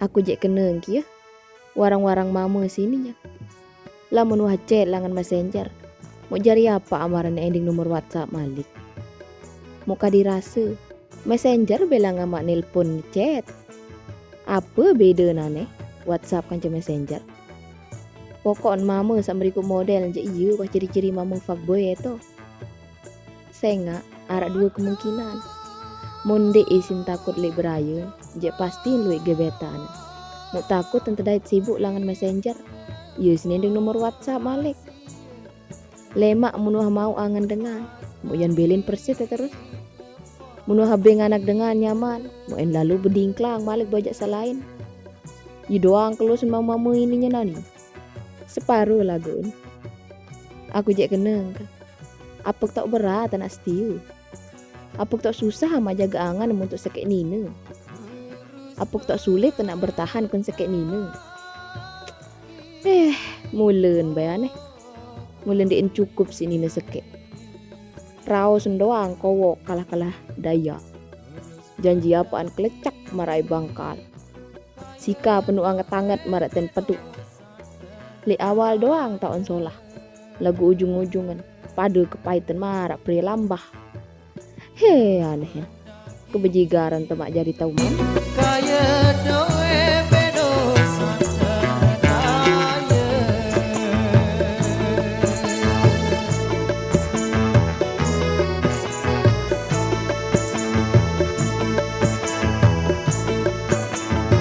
Aku jek keneng kia, warang-warang mama sininya. Lah menu chat langan messenger. Mau jari apa amaran ending nomor WhatsApp Malik? Mau kadirasa, messenger belang ama nelpon chat. Apa beda nane? WhatsApp kan messenger. Pokok mama sak berikut model je iya wah ciri-ciri mama fuckboy itu. Senga arak dua kemungkinan. Monde isin takut lek berayun, je pasti luik gebetan. Mau takut tante dait sibuk langan messenger. Iya senendeng nomor WhatsApp Malik. Lemak munuh mau angan dengan. Mau yan belin persit terus. Munuh habeng anak dengan nyaman. Mau en lalu bedingklang Malik bajak salain. Yi doang kelusun mama ininya nani. Separuh lagun. Aku jek keneng. Apuk tak berat anak setiu. Apuk tak susah ama jaga angan untuk sekek nina. Apuk tak sulit nak bertahan kun sekek nina. Mulen bayan Mulen diin cukup si nina sekek. Raos doang kowok kalah-kalah daya. Janji apaan kelecak marai bangkal. Sika penuh anget-anget marak ten peduk. Li awal doang tahun solah. Lagu ujung-ujungan. Padu kepahitan marak pria lambah. Aneh ya. Kebejigaran temak jadi tahu man.